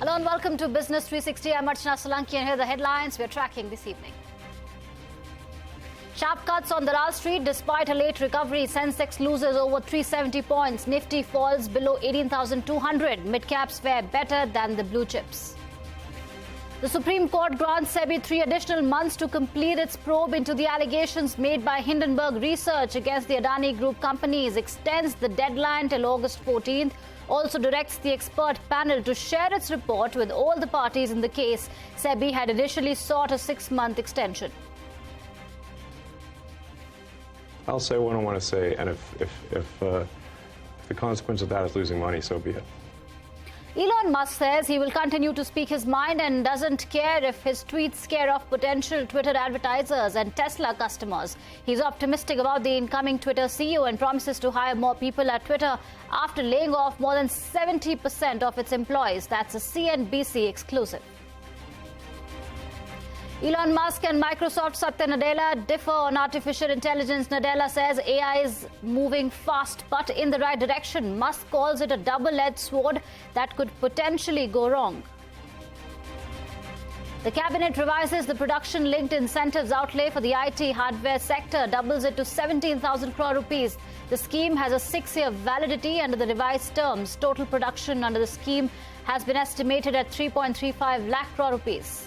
Hello and welcome to Business 360. I'm Archana Solanki and here are the headlines we're tracking this evening. Sharp cuts on the Wall Street despite a late recovery. Sensex loses over 370 points. Nifty falls below 18,200. Mid-caps fare better than the blue chips. The Supreme Court grants SEBI 3 additional months to complete its probe into the allegations made by Hindenburg Research against the Adani Group companies, extends the deadline till August 14th, also directs the expert panel to share its report with all the parties in the case. SEBI had initially sought a 6-month extension. I'll say what I want to say, and if the consequence of that is losing money, so be it. Elon Musk says he will continue to speak his mind and doesn't care if his tweets scare off potential Twitter advertisers and Tesla customers. He's optimistic about the incoming Twitter CEO and promises to hire more people at Twitter after laying off more than 70% of its employees. That's a CNBC exclusive. Elon Musk and Microsoft Satya Nadella differ on artificial intelligence. Nadella says AI is moving fast but in the right direction. Musk calls it a double-edged sword that could potentially go wrong. The cabinet revises the production-linked incentives outlay for the IT hardware sector, doubles it to 17,000 crore rupees. The scheme has a 6-year validity under the revised terms. Total production under the scheme has been estimated at 3.35 lakh crore rupees.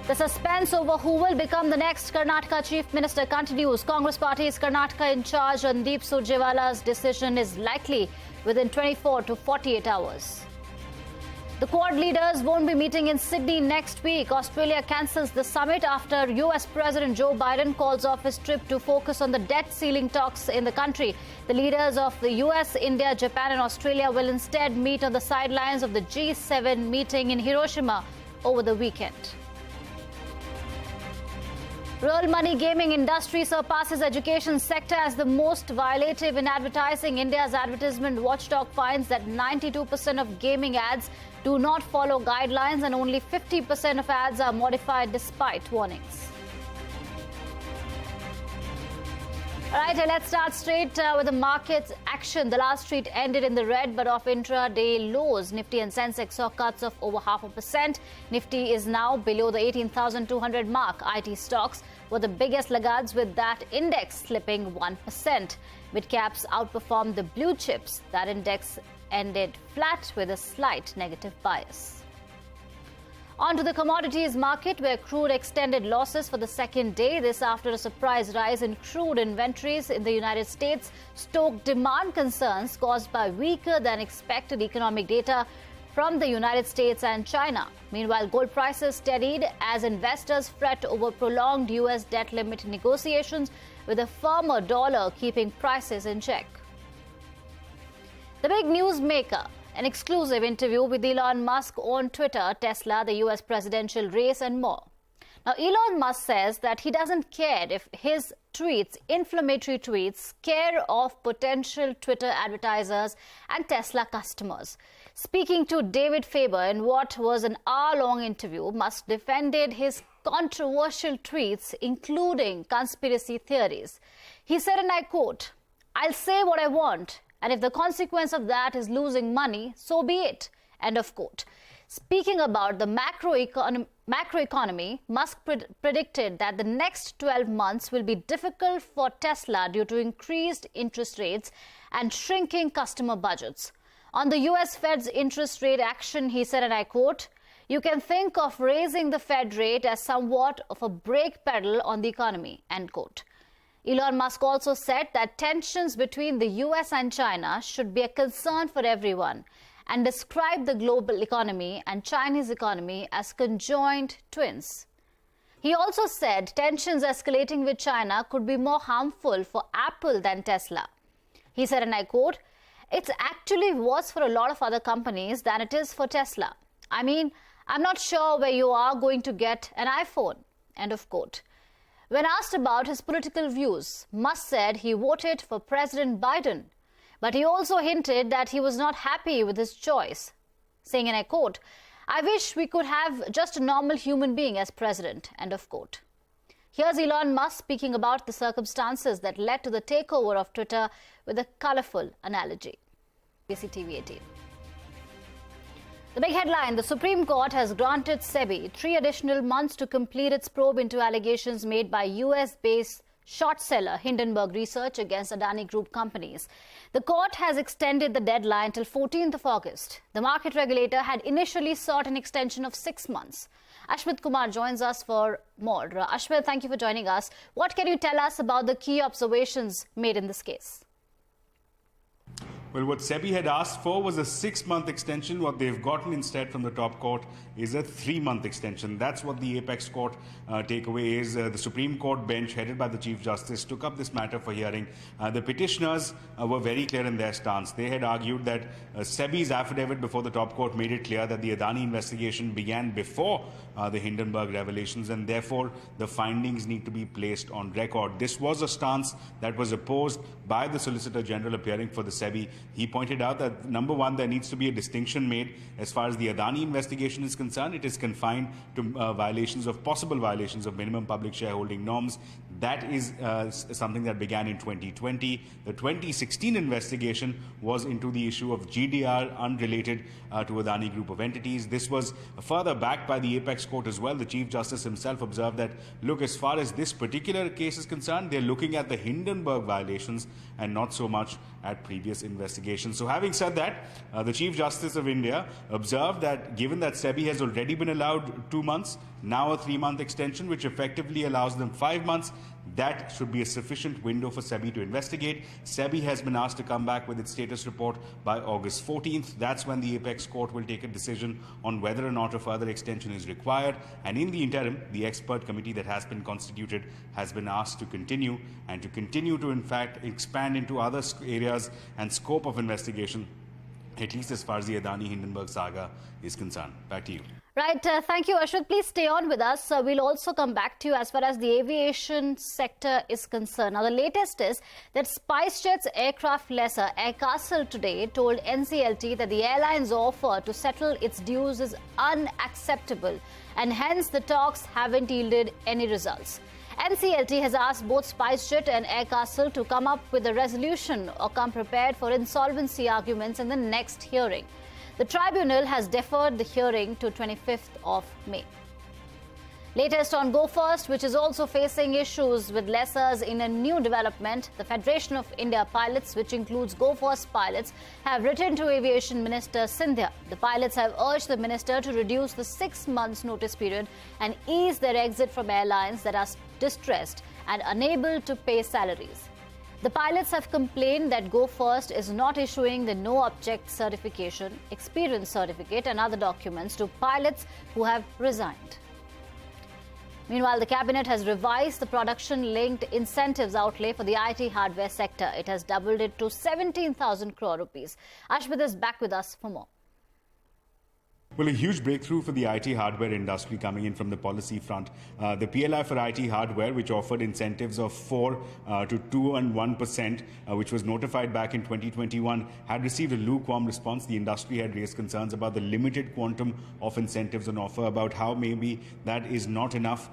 The suspense over who will become the next Karnataka Chief Minister continues. Congress Party's Karnataka in charge Randeep Surjewala's decision is likely within 24 to 48 hours. The Quad leaders won't be meeting in Sydney next week. Australia cancels the summit after US President Joe Biden calls off his trip to focus on the debt ceiling talks in the country. The leaders of the US, India, Japan and Australia will instead meet on the sidelines of the G7 meeting in Hiroshima over the weekend. Real money gaming industry surpasses education sector as the most violative in advertising. India's advertisement watchdog finds that 92% of gaming ads do not follow guidelines and only 50% of ads are modified despite warnings. All right, let's start straight with the market's action. The last street ended in the red, but off intraday lows. Nifty and Sensex saw cuts of over 0.5%. Nifty is now below the 18,200 mark. IT stocks were the biggest laggards, with that index slipping 1%. Mid-caps outperformed the blue chips. That index ended flat with a slight negative bias. On to the commodities market, where crude extended losses for the second day. This after a surprise rise in crude inventories in the United States stoked demand concerns caused by weaker than expected economic data from the United States and China. Meanwhile, gold prices steadied as investors fret over prolonged US debt limit negotiations, with a firmer dollar keeping prices in check. The big newsmaker. An exclusive interview with Elon Musk on Twitter, Tesla, the US presidential race and more. Now, Elon Musk says that he doesn't care if his tweets, inflammatory tweets, scare off potential Twitter advertisers and Tesla customers. Speaking to David Faber in what was an hour-long interview, Musk defended his controversial tweets, including conspiracy theories. He said, and I quote, "I'll say what I want, and if the consequence of that is losing money, so be it." End of quote. Speaking about the macroeconomy, Musk predicted that the next 12 months will be difficult for Tesla due to increased interest rates and shrinking customer budgets. On the US Fed's interest rate action, he said, and I quote, "You can think of raising the Fed rate as somewhat of a brake pedal on the economy." End quote. Elon Musk also said that tensions between the US and China should be a concern for everyone and described the global economy and Chinese economy as conjoined twins. He also said tensions escalating with China could be more harmful for Apple than Tesla. He said, and I quote, "It's actually worse for a lot of other companies than it is for Tesla. I mean, I'm not sure where you are going to get an iPhone." End of quote. When asked about his political views, Musk said he voted for President Biden, but he also hinted that he was not happy with his choice, saying, and I quote, "I wish we could have just a normal human being as president." End of quote. Here's Elon Musk speaking about the circumstances that led to the takeover of Twitter with a colorful analogy. CNBC-TV18. The big headline: the Supreme Court has granted SEBI 3 additional months to complete its probe into allegations made by US-based short seller Hindenburg Research against Adani Group companies. The court has extended the deadline till 14th of August. The market regulator had initially sought an extension of 6 months. Ashmit Kumar joins us for more. Ashmit, thank you for joining us. What can you tell us about the key observations made in this case? Well, what SEBI had asked for was a 6-month extension. What they've gotten instead from the top court is a 3-month extension. That's what the apex court takeaway is. The Supreme Court bench, headed by the Chief Justice, took up this matter for hearing. The petitioners were very clear in their stance. They had argued that SEBI's affidavit before the top court made it clear that the Adani investigation began before the Hindenburg revelations, and therefore the findings need to be placed on record. This was a stance that was opposed by the Solicitor General appearing for the SEBI. He pointed out that, number one, there needs to be a distinction made as far as the Adani investigation is concerned. It is confined to possible violations of minimum public shareholding norms. That is something that began in 2020. The 2016 investigation was into the issue of GDR unrelated to Adani Group of entities. This was further backed by the apex court as well. The Chief Justice himself observed that, look, as far as this particular case is concerned, they're looking at the Hindenburg violations and not so much at previous investigations. So having said that, the Chief Justice of India observed that given that SEBI has already been allowed 2 months, now a 3-month extension, which effectively allows them 5 months, that should be a sufficient window for SEBI to investigate. SEBI has been asked to come back with its status report by August 14th. That's when the apex court will take a decision on whether or not a further extension is required. And in the interim, the expert committee that has been constituted has been asked to continue to in fact expand into other areas and scope of investigation, at least as far as the Adani Hindenburg saga is concerned. Back to you. Right, thank you, Ashwin. Please stay on with us. We'll also come back to you as far as the aviation sector is concerned. Now, the latest is that SpiceJet's aircraft lessor Air Castle today told NCLT that the airline's offer to settle its dues is unacceptable, and hence the talks haven't yielded any results. NCLT has asked both SpiceJet and Air Castle to come up with a resolution or come prepared for insolvency arguments in the next hearing. The tribunal has deferred the hearing to 25th of May. Latest on Go First, which is also facing issues with lessors in a new development. The Federation of India Pilots, which includes Go First pilots, have written to Aviation Minister Sindhya. The pilots have urged the minister to reduce the 6 months notice period and ease their exit from airlines that are distressed and unable to pay salaries. The pilots have complained that Go First is not issuing the no object certification, experience certificate and other documents to pilots who have resigned. Meanwhile, the cabinet has revised the production-linked incentives outlay for the IT hardware sector. It has doubled it to 17,000 crore rupees. Ashmit is back with us for more. Well, a huge breakthrough for the IT hardware industry coming in from the policy front. The PLI for IT hardware, which offered incentives of 4 to 2 and 1%, which was notified back in 2021, had received a lukewarm response. The industry had raised concerns about the limited quantum of incentives on offer, about how maybe that is not enough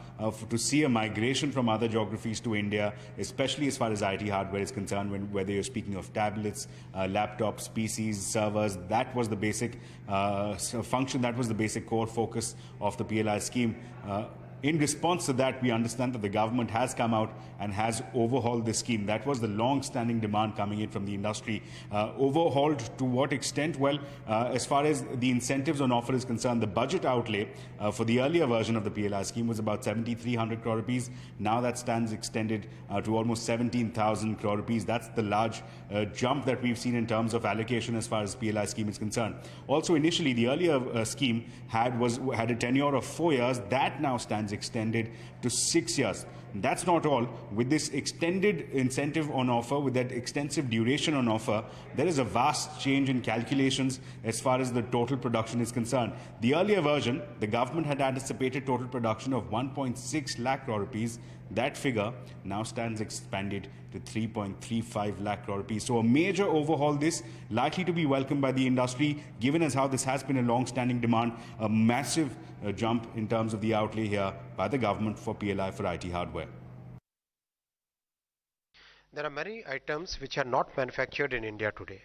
to see a migration from other geographies to India, especially as far as IT hardware is concerned, whether you're speaking of tablets, laptops, PCs, servers. That was the basic function. That was the basic core focus of the PLI scheme. In response to that, we understand that the government has come out and has overhauled the scheme. That was the long-standing demand coming in from the industry. Overhauled to what extent? Well, as far as the incentives on offer is concerned, the budget outlay for the earlier version of the PLI scheme was about 7,300 crore rupees. Now that stands extended to almost 17,000 crore rupees. That's the large jump that we've seen in terms of allocation as far as PLI scheme is concerned. Also, initially, the earlier scheme had a tenure of 4 years. That now stands extended to 6 years. That's not all. With this extended incentive on offer, with that extensive duration on offer, there is a vast change in calculations as far as the total production is concerned. The earlier version, the government had anticipated total production of 1.6 lakh crore rupees. That figure now stands expanded to 3.35 lakh crore rupees. So a major overhaul, this likely to be welcomed by the industry, given as how this has been a long-standing demand, a massive jump in terms of the outlay here by the government for PLI for IT hardware. There are many items which are not manufactured in India today,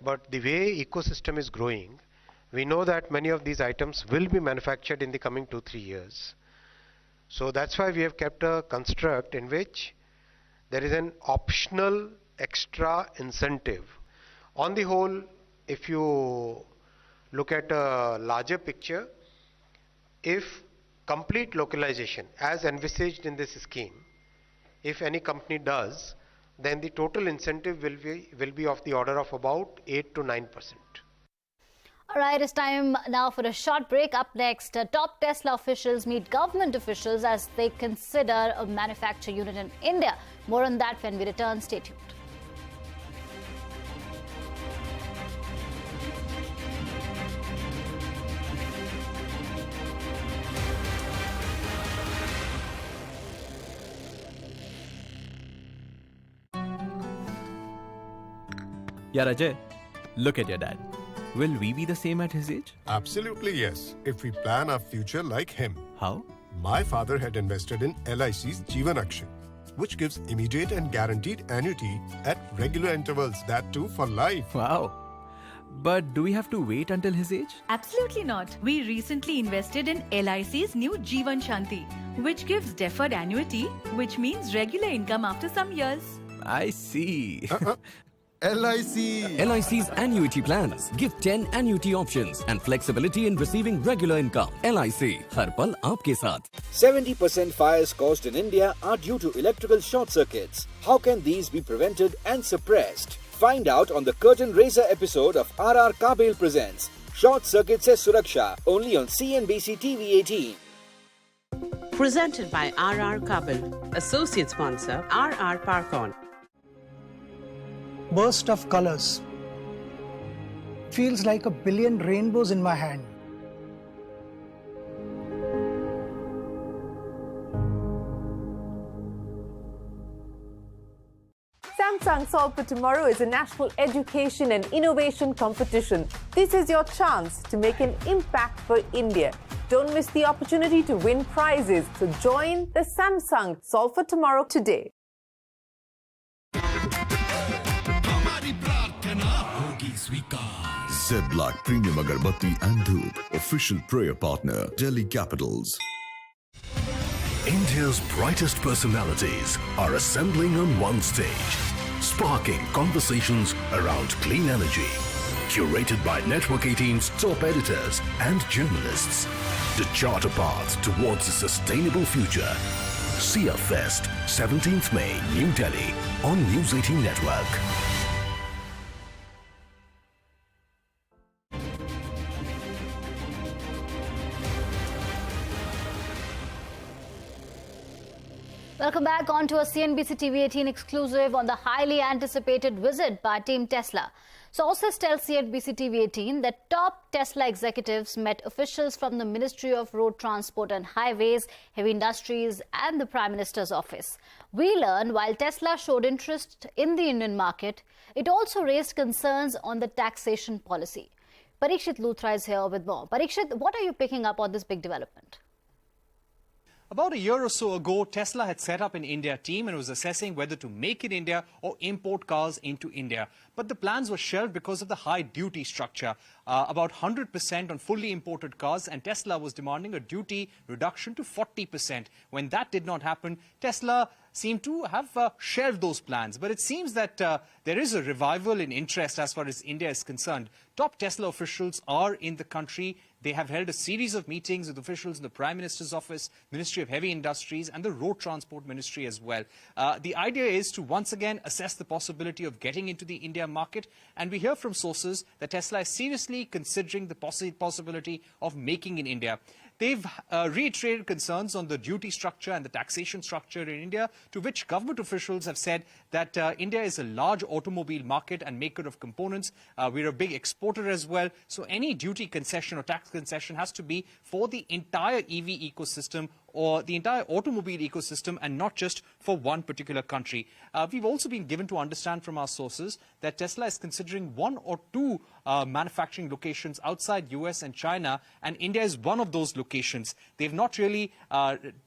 but the way ecosystem is growing, we know that many of these items will be manufactured in the coming 2-3 years. So that's why we have kept a construct in which there is an optional extra incentive. On the whole, if you look at a larger picture, if complete localization as envisaged in this scheme, if any company does, then the total incentive will be of the order of about 8 to 9%. All right, it's time now for a short break. Up next, top Tesla officials meet government officials as they consider a manufacturing unit in India. More on that when we return. Stay tuned. Yeah, Ajay, look at your dad. Will we be the same at his age? Absolutely yes, if we plan our future like him. How? My father had invested in LIC's Jeevan Akshay, which gives immediate and guaranteed annuity at regular intervals, that too for life. Wow. But do we have to wait until his age? Absolutely not. We recently invested in LIC's new Jeevan Shanti, which gives deferred annuity, which means regular income after some years. I see. LIC. LIC's annuity plans give 10 annuity options and flexibility in receiving regular income. LIC, हर पल आपके साथ. 70% fires caused in India are due to electrical short circuits. How can these be prevented and suppressed? Find out on the Curtain Raiser episode of RR Kabel Presents Short Circuit Se Suraksha, only on CNBC-TV18. Presented by RR Kabel, associate sponsor RR Parkon. Burst of colors. Feels like a billion rainbows in my hand. Samsung Solve for Tomorrow is a national education and innovation competition. This is your chance to make an impact for India. Don't miss the opportunity to win prizes. So join the Samsung Solve for Tomorrow today. Zeblack Premium Agarbatti and Dhoop, official prayer partner, Delhi Capitals. India's brightest personalities are assembling on one stage, sparking conversations around clean energy. Curated by Network 18's top editors and journalists to chart a path towards a sustainable future. Sia Fest, 17th May, New Delhi, on News 18 Network. Welcome back on to a CNBC-TV18 exclusive on the highly anticipated visit by Team Tesla. Sources tell CNBC-TV18 that top Tesla executives met officials from the Ministry of Road Transport and Highways, Heavy Industries and the Prime Minister's office. We learned while Tesla showed interest in the Indian market, it also raised concerns on the taxation policy. Parikshit Luthra is here with more. Parikshit, what are you picking up on this big development? About a year or so ago, Tesla had set up an India team and was assessing whether to make in India or import cars into India. But the plans were shelved because of the high duty structure, about 100% on fully imported cars, and Tesla was demanding a duty reduction to 40%. When that did not happen, Tesla seemed to have shelved those plans. But it seems that there is a revival in interest as far as India is concerned. Top Tesla officials are in the country. They have held a series of meetings with officials in the Prime Minister's office, Ministry of Heavy Industries and the Road Transport Ministry as well. The idea is to once again assess the possibility of getting into the India market. And we hear from sources that Tesla is seriously considering the possibility of making in India. They've reiterated concerns on the duty structure and the taxation structure in India, to which government officials have said that India is a large automobile market and maker of components. We're a big exporter as well. So any duty concession or tax concession has to be for the entire EV ecosystem the entire automobile ecosystem and not just for one particular country. We've also been given to understand from our sources that Tesla is considering 1 or 2 manufacturing locations outside US and China, and India is one of those locations. They've not really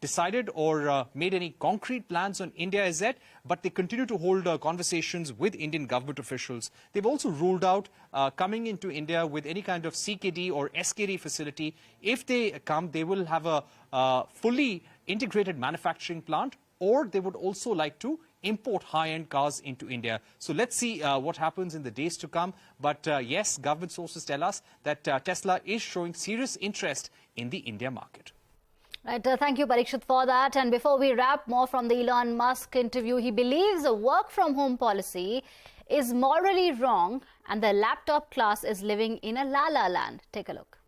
decided or made any concrete plans on India as yet, but they continue to hold conversations with Indian government officials. They've also ruled out coming into India with any kind of CKD or SKD facility. If they come, they will have a fully integrated manufacturing plant, or they would also like to import high-end cars into India. So let's see what happens in the days to come. But yes, government sources tell us that Tesla is showing serious interest in the India market. Right, thank you, Parikshit, for that. And before we wrap, more from the Elon Musk interview. He believes a work-from-home policy is morally wrong and the laptop class is living in a la-la land. Take a look.